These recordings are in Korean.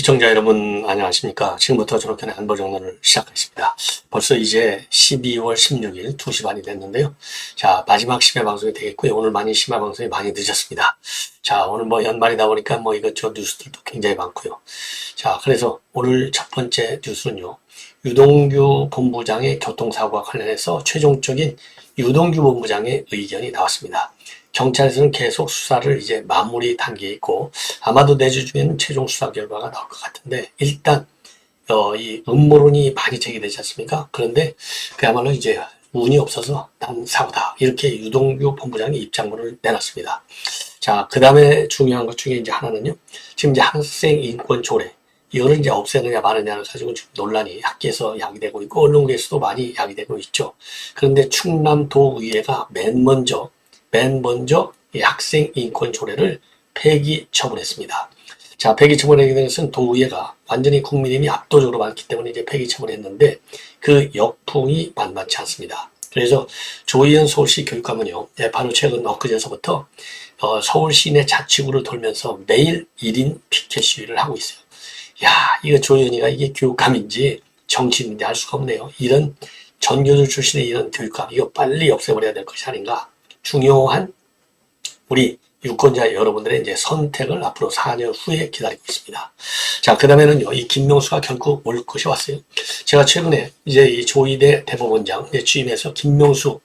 시청자 여러분 안녕하십니까. 지금부터 저렇게 안보정론을 시작하겠습니다. 벌써 이제 12월 16일 2시 반이 됐는데요. 자, 마지막 심야 방송이 되겠고요. 오늘 많이 심야 방송이 많이 늦었습니다. 자, 오늘 연말이다 보니까 이것저것 뉴스들도 굉장히 많고요. 자, 그래서 오늘 첫 번째 뉴스는요. 유동규 본부장의 교통사고와 관련해서 최종적인 유동규 본부장의 의견이 나왔습니다. 경찰에서는 계속 수사를 이제 마무리 단계에 있고 아마도 내주 중에는 최종 수사 결과가 나올 것 같은데 일단 이 음모론이 많이 제기되지 않습니까? 그런데 그야말로 이제 운이 없어서 난 사고다 이렇게 유동규 본부장이 입장문을 내놨습니다. 자, 그 다음에 중요한 것 중에 이제 하나는요. 지금 이제 학생 인권 조례 이거를 이제 없애느냐 마느냐를 가지고 지금 논란이 학계에서 야기되고 있고 언론계에서도 많이 야기되고 있죠. 그런데 충남도의회가 맨 먼저 이 학생 인권 조례를 폐기 처분했습니다. 자, 폐기 처분하게 된 것은 도의회가 완전히 국민의힘이 압도적으로 많기 때문에 이제 폐기 처분했는데 그 역풍이 만만치 않습니다. 그래서 조희연 서울시 교육감은요, 바로 최근 엊그제서부터 서울 시내 자치구를 돌면서 매일 1인 피켓 시위를 하고 있어요. 야, 이거 조희연이가 이게 교육감인지 정치인인지 알 수가 없네요. 이런 전교조 출신의 이런 교육감, 이거 빨리 없애버려야 될 것이 아닌가. 중요한 우리 유권자 여러분들의 이제 선택을 앞으로 4년 후에 기다리고 있습니다. 자, 그 다음에는요, 이 김명수가 결국 올 것이 왔어요. 제가 최근에 이제 이 조희대 대법원장 취임해서 김명수,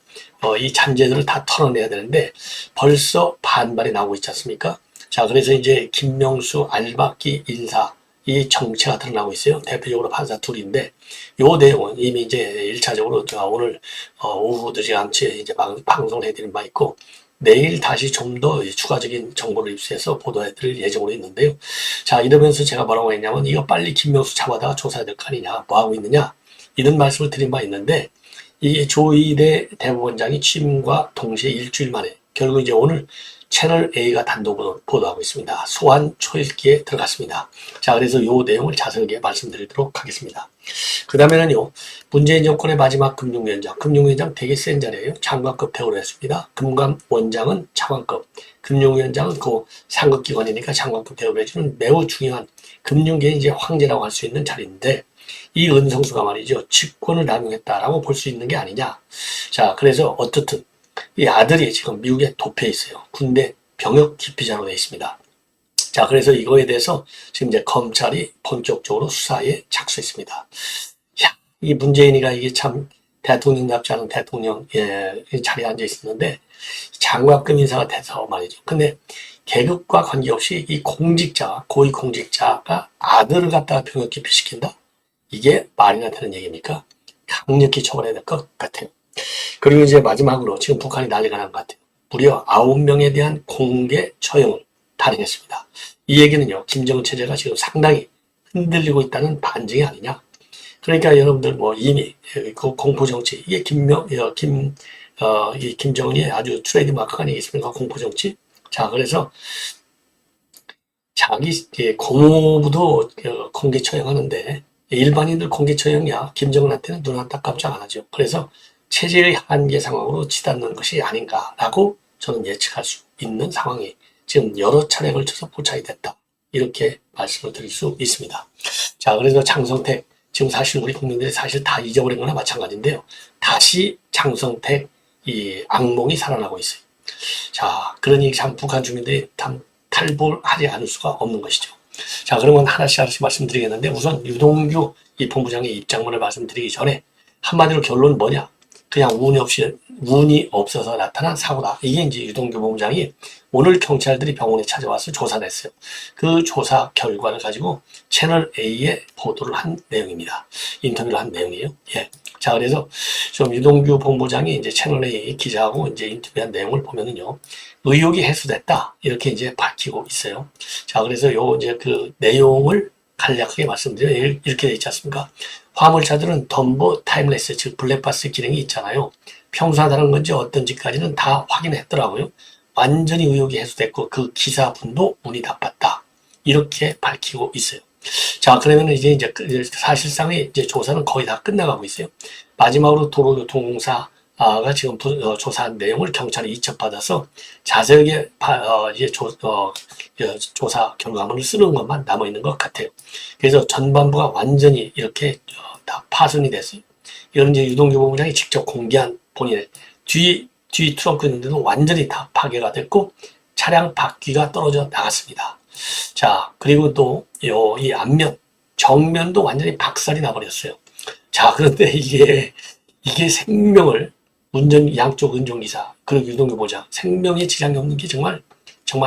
이 잔재들을 다 털어내야 되는데 벌써 반발이 나오고 있지 않습니까? 자, 그래서 이제 김명수 알박기 인사, 이 정체가 드러나고 있어요. 대표적으로 판사 둘인데, 요 내용은 이미 이제 1차적으로 제가 오늘, 오후 늦지않게 이제 방송을 해드린 바 있고, 내일 다시 좀 더 추가적인 정보를 입수해서 보도해드릴 예정으로 있는데요. 자, 이러면서 제가 뭐라고 했냐면, 이거 빨리 김명수 잡아다가 조사해야 될 거 아니냐, 뭐 하고 있느냐, 이런 말씀을 드린 바 있는데, 이 조희대 대법원장이 취임과 동시에 일주일 만에, 결국 이제 오늘 채널 A가 단독으로 보도하고 있습니다. 소환 초읽기에 들어갔습니다. 자, 그래서 이 내용을 자세하게 말씀드리도록 하겠습니다. 그 다음에는요, 문재인 정권의 마지막 금융위원장 되게 센 자리예요. 장관급 대우를 했습니다. 금감원장은 차관급, 금융위원장은 그 상급기관이니까 장관급 대우를 해주는 매우 중요한 금융계의 이제 황제라고 할 수 있는 자리인데, 이 은성수가 말이죠, 직권을 남용했다라고 볼 수 있는 게 아니냐. 자, 그래서 어떻든 이 아들이 지금 미국에 도피해 있어요. 군대 병역 기피자로 되어 있습니다. 자, 그래서 이거에 대해서 지금 이제 검찰이 본격적으로 수사에 착수했습니다. 야, 이 문재인이가 이게 참 대통령답지 않은 대통령 자리에 앉아 있었는데 장관급 인사가 돼서 말이죠. 근데 계급과 관계없이 이 고위 공직자가 아들을 갖다가 병역 기피시킨다? 이게 말이나 되는 얘기입니까? 강력히 처벌해야 될 것 같아요. 그리고 이제 마지막으로 지금 북한이 난리가 난 것 같아요. 무려 9명에 대한 공개 처형을 단행했습니다. 이 얘기는요, 김정은 체제가 지금 상당히 흔들리고 있다는 반증이 아니냐. 그러니까 여러분들 이미 그 공포정치, 이게 이 김정은이 아주 트레이드 마크가 아니겠습니까? 공포정치. 자, 그래서 자기 고모부도 공개 처형하는데 일반인들 공개 처형이야. 김정은한테는 눈 한 딱 깜짝 안 하죠. 그래서 체제의 한계 상황으로 치닫는 것이 아닌가라고 저는 예측할 수 있는 상황이 지금 여러 차례에 걸쳐서 포착이 됐다. 이렇게 말씀을 드릴 수 있습니다. 자, 그래서 장성택, 지금 사실 우리 국민들이 사실 다 잊어버린 거나 마찬가지인데요. 다시 장성택 이 악몽이 살아나고 있어요. 자, 그러니 참 북한 주민들이 탈불하지 않을 수가 없는 것이죠. 자, 그러면 하나씩 말씀드리겠는데 우선 유동규 이 본부장의 입장문을 말씀드리기 전에 한마디로 결론은 뭐냐? 그냥 운이 없어서 나타난 사고다. 이게 이제 유동규 본부장이 오늘 경찰들이 병원에 찾아와서 조사를 했어요. 그 조사 결과를 가지고 채널 A에 보도를 한 내용입니다. 인터뷰를 한 내용이에요. 예. 자, 그래서 좀 유동규 본부장이 이제 채널 A 기자하고 이제 인터뷰한 내용을 보면은요, 의혹이 해소됐다. 이렇게 이제 밝히고 있어요. 자, 그래서 이제 그 내용을 간략하게 말씀드리면 이렇게 돼 있지 않습니까? 화물차들은 덤보 타임레스, 즉 블랙박스 기능이 있잖아요. 평소하다는 건지 어떤지까지는 다 확인했더라고요. 완전히 의혹이 해소됐고 그 기사분도 운이 나빴다. 이렇게 밝히고 있어요. 자, 그러면 이제 사실상의 이제 조사는 거의 다 끝나가고 있어요. 마지막으로 도로교통공사 지금 조사한 내용을 경찰이 이첩받아서 자세하게 이제 조사 결과물을 쓰는 것만 남아 있는 것 같아요. 그래서 전반부가 완전히 이렇게 다 파손이 됐어요. 이건 이제 유동규 본부장이 직접 공개한 본인의 뒤 트렁크 있는데도 완전히 다 파괴가 됐고 차량 바퀴가 떨어져 나갔습니다. 자, 그리고 또 이 앞면, 정면도 완전히 박살이 나버렸어요. 자, 그런데 이게 생명을 양쪽 운전기사 그리고 유동규 보장 생명에 지장이 없는 게 정말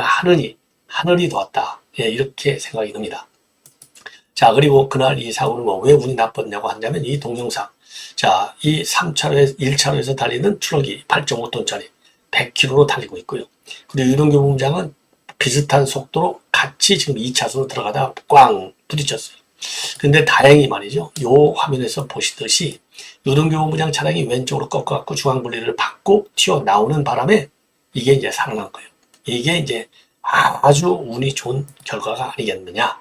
하늘이 도왔다. 예, 이렇게 생각이 듭니다. 자, 그리고 그날 이 사고는 왜 운이 나빴냐고 한다면 이 동영상. 자, 이 1차로에서 달리는 트럭이 8.5톤짜리 100km로 달리고 있고요. 그리고 유동규 본부장은 비슷한 속도로 같이 지금 2차선으로 들어가다가 꽝 부딪혔어요. 근데 다행히 말이죠. 요 화면에서 보시듯이 유동규 본부장 차량이 왼쪽으로 꺾어갖고 중앙분리를 받고 튀어나오는 바람에 이게 이제 살아난 거예요. 이게 이제 아주 운이 좋은 결과가 아니겠느냐.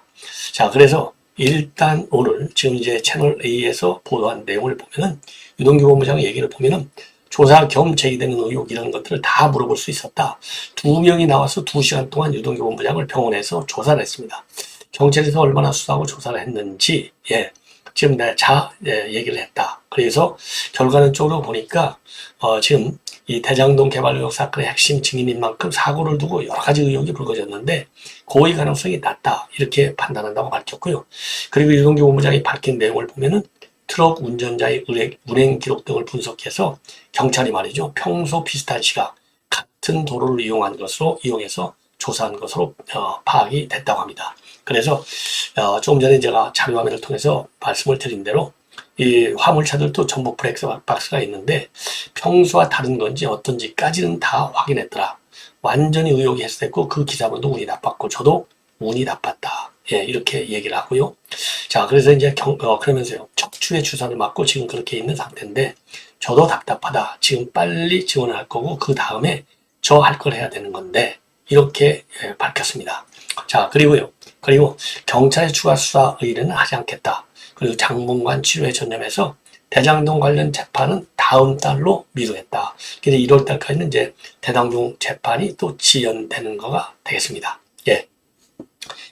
자, 그래서 일단 오늘 지금 이제 채널 A에서 보도한 내용을 보면은 유동규 본부장의 얘기를 보면은 조사 겸 제기되는 의혹 이런 것들을 다 물어볼 수 있었다. 2명이 나와서 2시간 동안 유동규 본부장을 병원에서 조사를 했습니다. 경찰에서 얼마나 수사하고 조사를 했는지 지금 얘기를 했다. 그래서 결과는 쪽으로 보니까 지금 이 대장동 개발 의혹 사건의 핵심 증인인 만큼 사고를 두고 여러 가지 의혹이 불거졌는데 고의 가능성이 낮다. 이렇게 판단한다고 밝혔고요. 그리고 유동규 본부장이 밝힌 내용을 보면은 트럭 운전자의 운행 기록 등을 분석해서 경찰이 말이죠. 평소 비슷한 시각 같은 도로를 이용해서 조사한 것으로 파악이 됐다고 합니다. 그래서 조금 전에 제가 자료화면을 통해서 말씀을 드린 대로 이 화물차들도 전부 블랙박스가 있는데 평소와 다른 건지 어떤지까지는 다 확인했더라. 완전히 의혹이 해소됐고 그 기사분도 운이 나빴고 저도 운이 나빴다. 예, 이렇게 얘기를 하고요. 자, 그래서 이제 그러면서요. 척추에 주사를 맞고 지금 그렇게 있는 상태인데 저도 답답하다. 지금 빨리 지원을 할 거고 그 다음에 저 할 걸 해야 되는 건데 이렇게 밝혔습니다. 자, 그리고 경찰의 추가 수사 의뢰는 하지 않겠다. 그리고 장문관 치료에 전념해서 대장동 관련 재판은 다음 달로 미루겠다. 그래서 1월 달까지는 이제 대장동 재판이 또 지연되는 거가 되겠습니다. 예.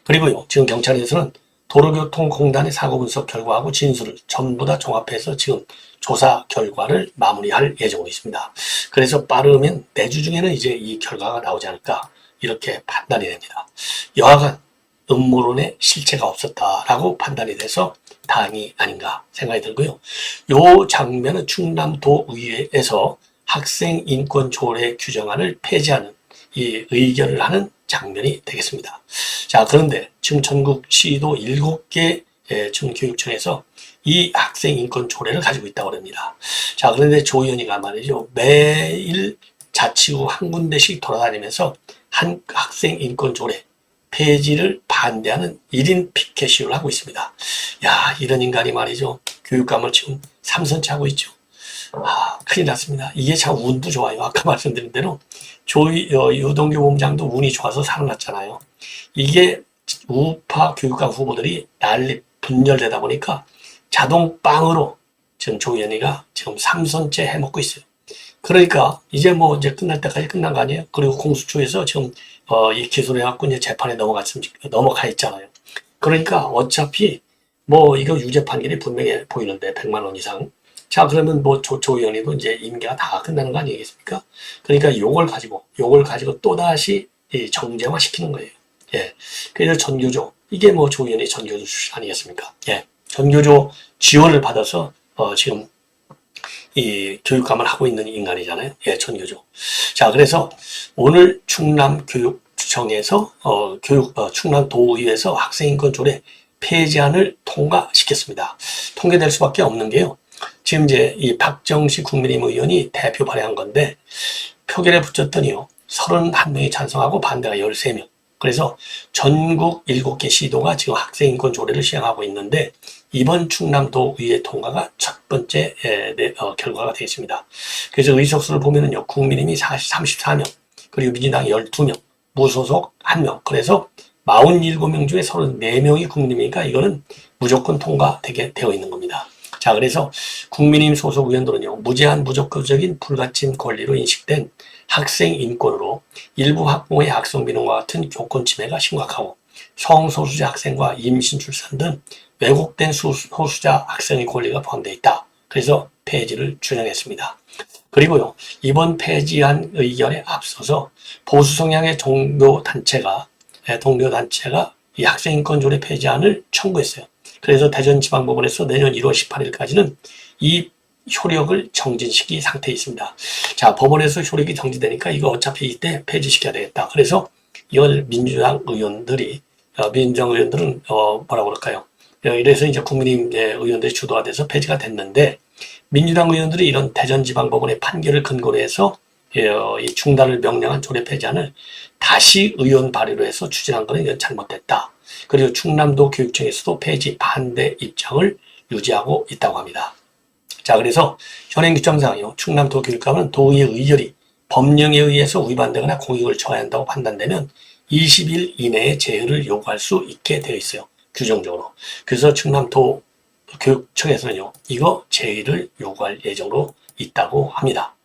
그리고요, 지금 경찰에서는 도로교통공단의 사고 분석 결과하고 진술을 전부 다 종합해서 지금 조사 결과를 마무리할 예정으로 있습니다. 그래서 빠르면 내주 중에는 이제 이 결과가 나오지 않을까 이렇게 판단이 됩니다. 여하간 음모론에 실체가 없었다라고 판단이 돼서 다행이 아닌가 생각이 들고요. 요 장면은 충남도의회에서 학생 인권 조례 규정안을 폐지하는 이 의결을 하는 장면이 되겠습니다. 자, 그런데 지금 전국 시도 7개 지금 교육청에서 이 학생 인권 조례를 가지고 있다고 합니다. 자, 그런데 조 의원이가 말이죠. 매일 자치구 한 군데씩 돌아다니면서 한 학생 인권 조례 폐지를 반대하는 1인 피켓시위를 하고 있습니다. 야, 이런 인간이 말이죠. 교육감을 지금 3선째 하고 있죠. 큰일 났습니다. 이게 참 운도 좋아요. 아까 말씀드린 대로 유동규 본부장도 운이 좋아서 살아났잖아요. 이게 우파 교육감 후보들이 난리 분열되다 보니까 자동 빵으로 지금 조현이가 지금 3선째 해먹고 있어요. 그러니까 이제 끝날 때까지 끝난 거 아니에요? 그리고 공수처에서 지금 이 기소를 해갖고 이제 재판에 넘어가 있잖아요. 그러니까 어차피 이거 유죄 판결이 분명히 보이는데 100만 원 이상. 자, 그러면 조 의원이도 이제 임기가 다 끝나는 거 아니겠습니까? 그러니까 요걸 가지고 또다시 정쟁화 시키는 거예요. 예. 그래서 전교조, 이게 조 의원이 전교조 출신 아니겠습니까? 예. 전교조 지원을 받아서, 지금 이 교육감을 하고 있는 인간이잖아요. 예, 전교조. 자, 그래서 오늘 충남교육청에서, 충남도의회에서 학생인권 조례 폐지안을 통과시켰습니다. 통과될 수밖에 없는 게요. 지금 이제 이 박정식 국민의힘 의원이 대표 발의한 건데 표결에 붙였더니요. 31명이 찬성하고 반대가 13명. 그래서 전국 7개 시도가 지금 학생인권 조례를 시행하고 있는데 이번 충남도 의회 통과가 첫 번째 결과가 되겠습니다. 그래서 의석수를 보면은요. 국민의힘이 34명, 그리고 민주당 12명, 무소속 1명. 그래서 47명 중에 34명이 국민의힘이니까 이거는 무조건 통과되게 되어 있는 겁니다. 자, 그래서 국민의힘 소속 의원들은요, 무제한 무조건적인 불가침 권리로 인식된 학생 인권으로 일부 학부모의 학성비능과 같은 교권 침해가 심각하고 성소수자 학생과 임신 출산 등 왜곡된 소수자 학생의 권리가 포함되어 있다. 그래서 폐지를 주장했습니다. 그리고요, 이번 폐지안 의견에 앞서서 보수 성향의 동료단체가 이 학생인권조례 폐지안을 청구했어요. 그래서 대전지방법원에서 내년 1월 18일까지는 이 효력을 정진시킨 상태에 있습니다. 자, 법원에서 효력이 정지되니까 이거 어차피 이때 폐지시켜야 되겠다. 그래서 이걸 민주당 의원들은 뭐라고 그럴까요? 이래서 이제 국민의힘 의원들이 주도가 돼서 폐지가 됐는데, 민주당 의원들이 이런 대전지방법원의 판결을 근거로 해서 이 중단을 명령한 조례 폐지안을 다시 의원 발의로 해서 추진한 것은 이건 잘못됐다. 그리고 충남도 교육청에서도 폐지 반대 입장을 유지하고 있다고 합니다. 자, 그래서 현행 규정상 충남도 교육감은 도의회 의결이 법령에 의해서 위반되거나 공익을 처해야 한다고 판단되면 20일 이내에 제의를 요구할 수 있게 되어 있어요. 규정적으로. 그래서 충남도 교육청에서는요, 이거 제의를 요구할 예정으로 있다고 합니다.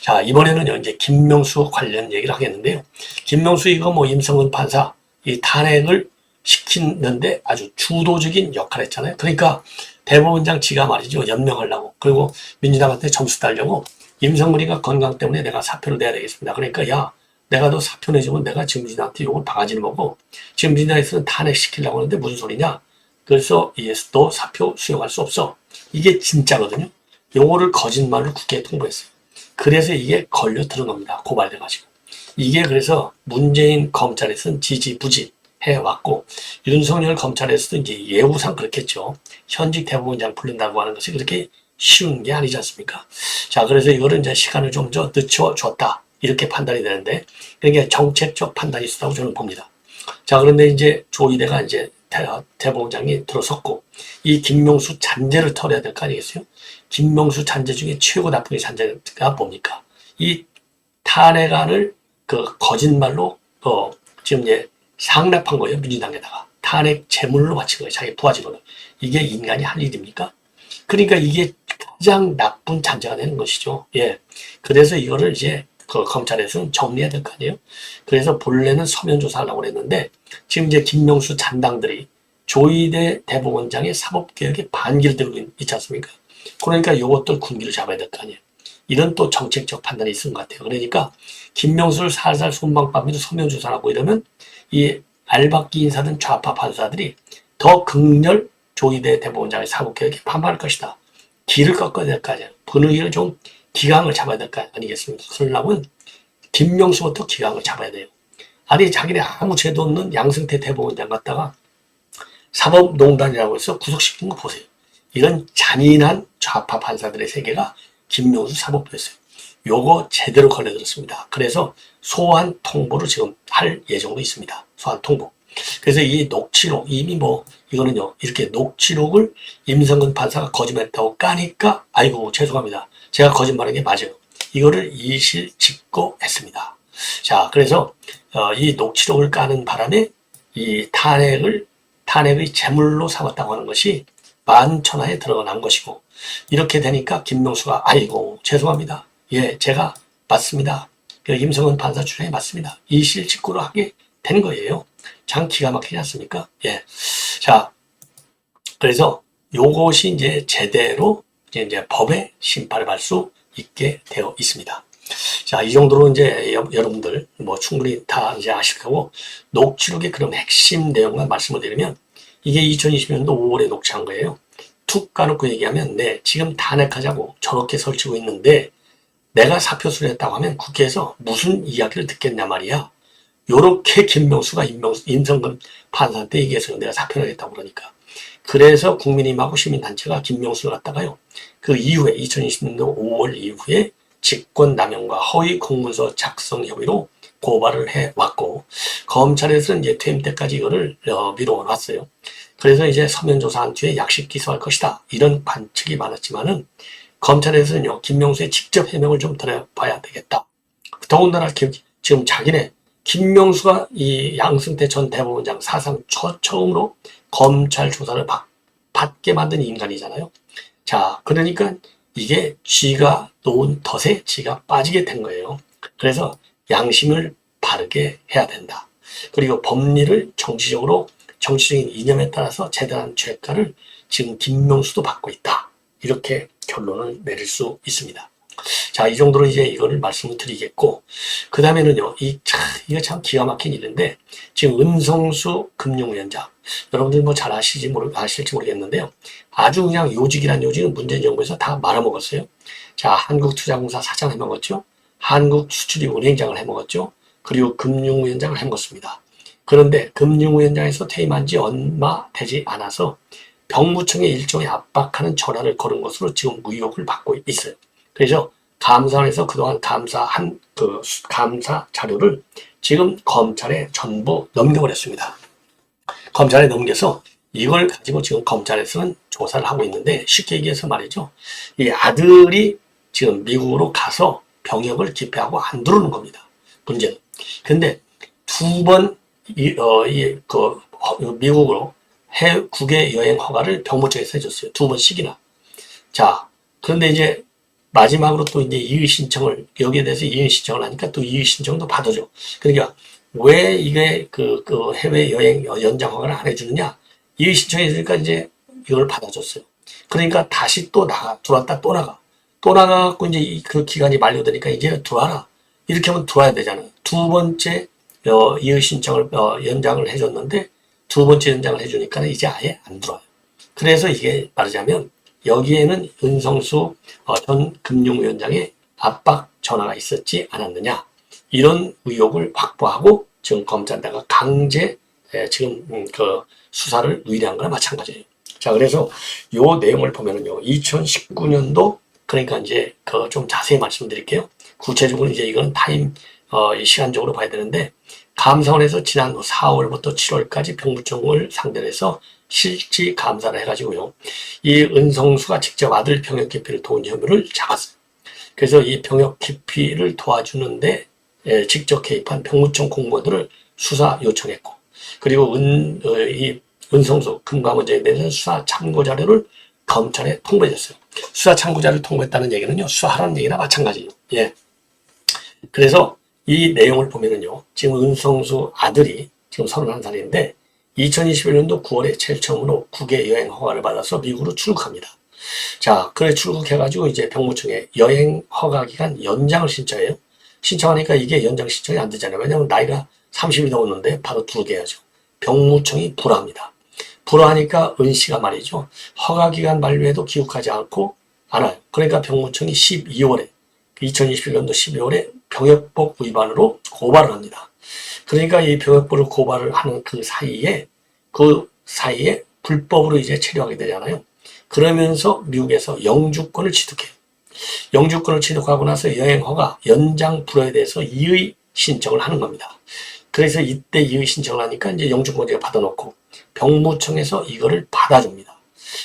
자, 이번에는요, 이제 김명수 관련 얘기를 하겠는데요. 김명수 이거 임성근 판사 이 탄핵을 시키는데 아주 주도적인 역할을 했잖아요. 그러니까 대법원장 지가 말이죠, 연명하려고, 그리고 민주당한테 점수 따려고 임성근이가 건강 때문에 내가 사표를 내야 되겠습니다. 그러니까 야, 내가 너 사표 내주면 내가 지금 민주당한테 욕을 바가지를 먹고 지금 민주당에서는 탄핵시키려고 하는데 무슨 소리냐. 그래서 너 사표 수용할 수 없어. 이게 진짜거든요. 요거를 거짓말로 국회에 통보했어요. 그래서 이게 걸려 들은 겁니다. 고발돼가지고. 이게 그래서 문재인 검찰에서는 지지부진 해왔고, 윤석열 검찰에서도 이제 예우상 그렇겠죠. 현직 대법원장 부른다고 하는 것이 그렇게 쉬운 게 아니지 않습니까? 자, 그래서 이거를 이제 시간을 좀 늦춰줬다. 이렇게 판단이 되는데, 그러니까 정책적 판단이 있었다고 저는 봅니다. 자, 그런데 이제 조이대가 이제 대법원장이 들어섰고, 이 김명수 잔재를 털어야 될 거 아니겠어요? 김명수 잔재 중에 최고 나쁜 잔재가 뭡니까? 이 탄핵안을 거짓말로 지금 이제 상납한 거예요. 민주당에다가 탄핵 제물로 바친 거예요. 자기 부하직원을. 이게 인간이 할 일입니까? 그러니까 이게 가장 나쁜 잔재가 되는 것이죠. 예. 그래서 이거를 이제 검찰에서는 정리해야 될 거 아니에요. 그래서 본래는 서면 조사하려고 그랬는데 지금 이제 김명수 잔당들이 조이대 대법원장의 사법개혁에 반기를 들고 있지 않습니까? 그러니까 이것도 군기를 잡아야 될 거 아니에요. 이런 또 정책적 판단이 있은 것 같아요. 그러니까 김명수를 살살 손방망이로 서면 조사하고 이러면 이 알박기 인사든 좌파 판사들이 더 극렬 조이대 대법원장의 사법개혁에 반발할 것이다. 길을 꺾어야 될 거 아니에요. 분위기를 좀 기강을 잡아야 될 거 아니겠습니까? 그러려면 김명수부터 기강을 잡아야 돼요. 아니 자기네 아무 죄도 없는 양승태 대법원장 갖다가 사법농단이라고 해서 구속시킨 거 보세요. 이런 잔인한 좌파 판사들의 세계가 김명수 사법부였어요. 요거 제대로 걸려들었습니다. 그래서 소환 통보를 지금 할 예정도 있습니다. 소환 통보. 그래서 이 녹취록 이미 이거는요 이렇게 녹취록을 임성근 판사가 거짓말했다고 까니까 아이고 죄송합니다. 제가 거짓말한 게 맞아요. 이거를 이실직고했습니다. 자, 그래서 이 녹취록을 까는 바람에 이 탄핵의 제물로 삼았다고 하는 것이 만천하에 드러난 것이고, 이렇게 되니까 김명수가 아이고 죄송합니다. 예, 제가 맞습니다. 임성근 판사 주장이 맞습니다. 이실직고를 하게 된 거예요. 참 기가 막히지 않습니까? 예. 자, 그래서 요것이 이제 제대로 이제 법의 심판을 받을 수 있게 되어 있습니다. 자, 이 정도로 이제 여러분들 충분히 다 이제 아실 거고, 녹취록의 그런 핵심 내용만 말씀을 드리면, 이게 2020년도 5월에 녹취한 거예요. 툭 까놓고 얘기하면, 네, 지금 탄핵하자고 저렇게 설치고 있는데, 내가 사표 수리했다고 하면 국회에서 무슨 이야기를 듣겠냐 말이야. 요렇게 김명수가 임성근 판사한테 얘기해서 내가 사표를 하겠다고 그러니까. 그래서 국민의힘하고 시민단체가 김명수를 갖다가요, 그 이후에 2020년도 5월 이후에 직권남용과 허위 공문서 작성 혐의로 고발을 해왔고, 검찰에서는 이제 퇴임 때까지 이거를 미뤄놨어요. 그래서 이제 서면조사한 뒤에 약식 기소할 것이다. 이런 관측이 많았지만은, 검찰에서는요, 김명수의 직접 해명을 좀 들어봐야 되겠다. 더군다나 지금 자기네, 김명수가 이 양승태 전 대법원장 사상 처음으로 검찰 조사를 받게 만든 인간이잖아요. 자, 그러니까 이게 쥐가 놓은 덫에 쥐가 빠지게 된 거예요. 그래서 양심을 바르게 해야 된다. 그리고 법리를 정치적인 이념에 따라서 제대한 죄가를 지금 김명수도 받고 있다. 이렇게 결론을 내릴 수 있습니다. 자, 이 정도로 이제 이거를 말씀을 드리겠고, 그 다음에는요, 이거 참 기가 막힌 일인데, 지금 은성수 금융위원장, 여러분들 뭐 잘 아실지 모르겠는데요. 아주 그냥 요직이란 요직은 문재인 정부에서 다 말아먹었어요. 자, 한국투자공사 사장 해먹었죠. 한국수출입은행장을 해먹었죠. 그리고 금융위원장을 해먹었습니다. 그런데 금융위원장에서 퇴임한 지 얼마 되지 않아서 병무청에 일종의 압박하는 전화를 걸은 것으로 지금 의혹을 받고 있어요. 그래서 감사원에서 그동안 감사 자료를 지금 검찰에 전부 넘겨버렸습니다. 검찰에 넘겨서 이걸 가지고 지금 검찰에서는 조사를 하고 있는데, 쉽게 얘기해서 말이죠. 이 아들이 지금 미국으로 가서 병역을 기피하고 안 들어오는 겁니다. 문제는. 근데 두 번 미국으로 국외 여행 허가를 병무청에서 해줬어요. 두 번씩이나. 자, 그런데 이제 마지막으로 또 이제 이의 신청을, 여기에 대해서 이의 신청을 하니까 또 이의 신청도 받아줘. 그러니까 왜 이게 해외 여행 연장 허가를 안 해주느냐? 이의 신청해주니까 이제 이걸 받아줬어요. 그러니까 다시 또 들어왔다 또 나가. 또 나가갖고 이제 그 기간이 만료되니까 이제 들어와라. 이렇게 하면 들어와야 되잖아요. 두 번째 이의 신청을 연장을 해줬는데, 두 번째 연장을 해주니까 이제 아예 안 들어와요. 그래서 이게 말하자면 여기에는 은성수 전 금융위원장의 압박 전화가 있었지 않았느냐, 이런 의혹을 확보하고 지금 검찰다가 강제 지금 그 수사를 의뢰한 거나 마찬가지예요. 자, 그래서 요 내용을 보면은요, 2019년도, 그러니까 이제 좀 자세히 말씀드릴게요. 구체적으로 이제 이건 시간적으로 봐야 되는데, 감사원에서 지난 4월부터 7월까지 병무청을 상대로 해서 실지 감사를 해가지고요, 이 은성수가 직접 아들 병역 기피를 도운 혐의를 잡았어요. 그래서 이 병역 기피를 도와주는데 직접 개입한 병무청 공무원들을 수사 요청했고, 그리고 이 은성수 금감원장에 대해서 수사 참고 자료를 검찰에 통보해줬어요. 수사 참고 자료를 통보했다는 얘기는요, 수사하라는 얘기나 마찬가지예요. 예. 그래서 이 내용을 보면은요, 지금 은성수 아들이 지금 31살인데 2021년도 9월에 제일 처음으로 국외 여행 허가를 받아서 미국으로 출국합니다. 자, 그래 출국해가지고 이제 병무청에 여행 허가 기간 연장을 신청해요. 신청하니까 이게 연장 신청이 안 되잖아요. 왜냐하면 나이가 30이 넘었는데 바로 들어오게 죠. 병무청이 불허합니다. 불허하니까 은 씨가 말이죠, 허가 기간 만료에도 귀국하지 않아요. 그러니까 병무청이 2021년도 12월에 병역법 위반으로 고발을 합니다. 그러니까 이 병역법을 고발을 하는 그 사이에 불법으로 이제 체류하게 되잖아요. 그러면서 미국에서 영주권을 취득해요. 영주권을 취득하고 나서 여행허가 연장 불허에 대해서 이의 신청을 하는 겁니다. 그래서 이때 이의 신청을 하니까 이제 영주권을 받아놓고 병무청에서 이거를 받아줍니다.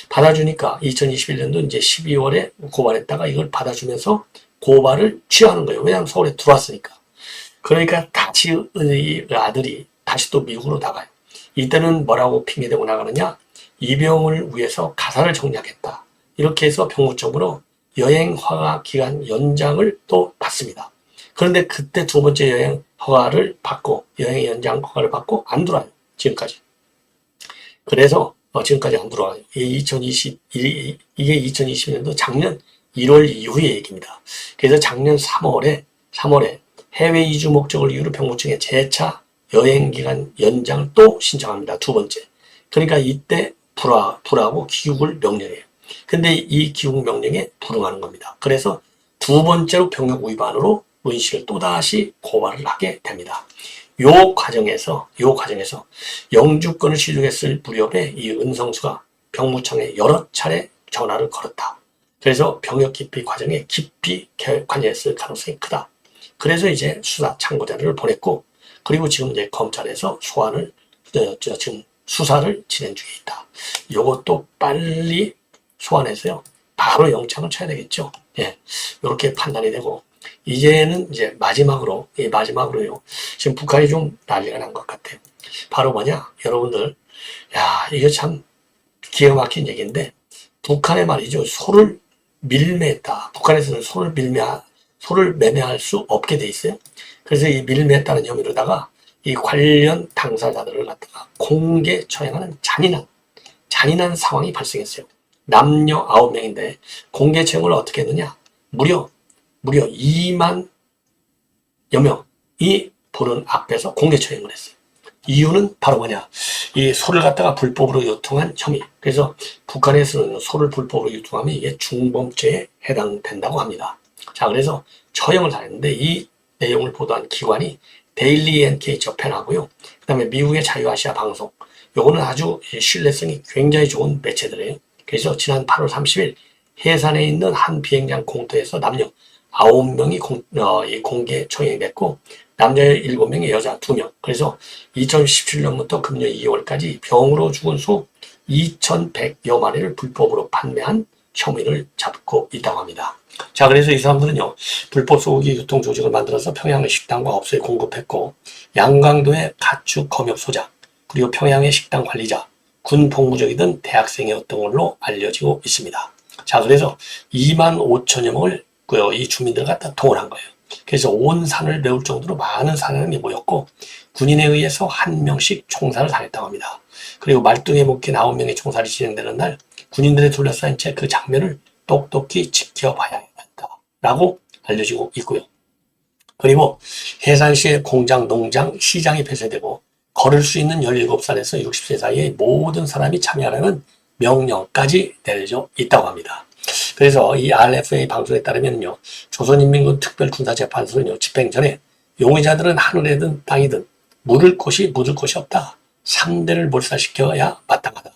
받아주니까 2021년도 이제 12월에 고발했다가 이걸 받아주면서 고발을 취하는 거예요. 왜냐하면 서울에 들어왔으니까. 그러니까 다시 이 아들이 다시 또 미국으로 나가요. 이때는 뭐라고 핑계대고 나가느냐? 입영을 위해서 가사를 정리하겠다. 이렇게 해서 병무청으로 여행 허가 기간 연장을 또 받습니다. 그런데 그때 두 번째 여행 연장 허가를 받고 안 들어와요. 지금까지. 그래서 지금까지 안 들어와요. 이게 2020년도 작년 1월 이후의 얘기입니다. 그래서 작년 3월에 해외 이주 목적을 이유로 병무청에 재차 여행기간 연장을 또 신청합니다. 두 번째. 그러니까 이때 불허하고 귀국을 명령해요. 근데 이 귀국 명령에 불응하는 겁니다. 그래서 두 번째로 병역 위반으로 은 씨를 또다시 고발을 하게 됩니다. 요 과정에서 영주권을 취득했을 무렵에 이 은성수가 병무청에 여러 차례 전화를 걸었다. 그래서 병역 기피 과정에 깊이 관여했을 가능성이 크다. 그래서 이제 수사 참고 자료를 보냈고, 그리고 지금 이제 검찰에서 지금 수사를 진행 중에 있다. 요것도 빨리 소환해서요, 바로 영장을 쳐야 되겠죠. 예, 이렇게 판단이 되고, 이제는 이제 마지막으로요, 지금 북한이 좀 난리가 난 것 같아요. 바로 뭐냐, 여러분들, 야, 이게 참 기가 막힌 얘기인데, 북한에 말이죠. 소를 밀매했다. 북한에서는 소를 매매할 수 없게 돼 있어요. 그래서 이 밀매했다는 혐의로다가 이 관련 당사자들을 갖다가 공개 처형하는 잔인한 상황이 발생했어요. 남녀 9명인데 공개 처형을 어떻게 했느냐? 무려 2만여 명이 보는 앞에서 공개 처형을 했어요. 이유는 바로 뭐냐? 이 소를 갖다가 불법으로 유통한 혐의. 그래서 북한에서는 소를 불법으로 유통하면 이게 중범죄에 해당된다고 합니다. 자, 그래서 처형을 당했는데 이 내용을 보도한 기관이 데일리 NK 저편하고요. 그 다음에 미국의 자유아시아 방송. 요거는 아주 신뢰성이 굉장히 좋은 매체들이에요. 그래서 지난 8월 30일 해산에 있는 한 비행장 공터에서 남녀 9명이 공개 처형이 됐고 남자 7명에 여자 2명. 그래서 2017년부터 금년 2월까지 병으로 죽은 소 2,100여 마리를 불법으로 판매한 혐의를 잡고 있다고 합니다. 자, 그래서 이 사람들은요, 불법 소고기 유통 조직을 만들어서 평양의 식당과 업소에 공급했고, 양강도의 가축 검역 소장, 그리고 평양의 식당 관리자, 군 복무적이던 대학생이었던 걸로 알려지고 있습니다. 자, 그래서 2만 5천여 명을 이 주민들을 갖다 동원한 거예요. 그래서 온 산을 메울 정도로 많은 사람이 모였고, 군인에 의해서 한 명씩 총살을 당했다고 합니다. 그리고 말뚝에 묶인 9명의 총살이 진행되는 날, 군인들에 둘러싸인 채 그 장면을 똑똑히 지켜봐야 한다라고 알려지고 있고요. 그리고 해산시의 공장, 농장, 시장이 폐쇄되고 걸을 수 있는 17살에서 60세 사이의 모든 사람이 참여하라는 명령까지 내려져 있다고 합니다. 그래서 이 RFA 방송에 따르면요, 조선인민군 특별군사재판소는요, 집행 전에 용의자들은 하늘이든 땅이든 묻을 곳이 없다. 3대를 몰살시켜야 마땅하다.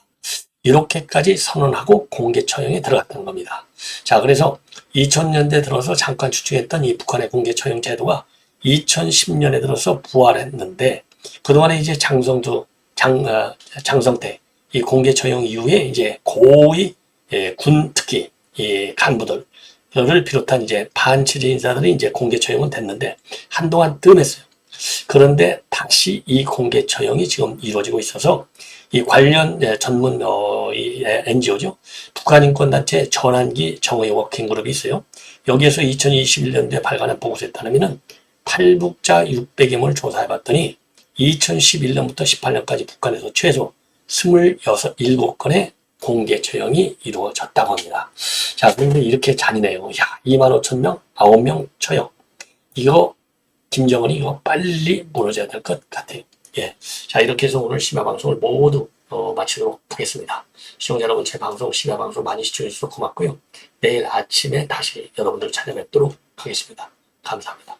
이렇게까지 선언하고 공개 처형에 들어갔다는 겁니다. 자, 그래서 2000년대 들어서 잠깐 추측했던 이 북한의 공개 처형 제도가 2010년에 들어서 부활했는데, 그동안에 이제 장성태 이 공개 처형 이후에 이제 고위 군 특히 이 간부들을 비롯한 이제 반체제 인사들이 이제 공개 처형은 됐는데 한동안 뜸했어요. 그런데 다시 이 공개 처형이 지금 이루어지고 있어서 이 관련 전문 NGO죠. 북한인권단체 전환기 정의 워킹그룹이 있어요. 여기에서 2021년도에 발간한 보고서에 따르면 탈북자 600여 명을 조사해봤더니 2011년부터 18년까지 북한에서 최소 27건의 공개 처형이 이루어졌다고 합니다. 자, 그런데 이렇게 잔인해요. 야, 25,000명, 9명 처형. 이거 김정은이 이거 빨리 무너져야 될 것 같아요. 예. 자, 이렇게 해서 오늘 심야방송을 모두 마치도록 하겠습니다. 시청자 여러분, 제 방송, 심야방송 많이 시청해주셔서 고맙고요. 내일 아침에 다시 여러분들 찾아뵙도록 하겠습니다. 감사합니다.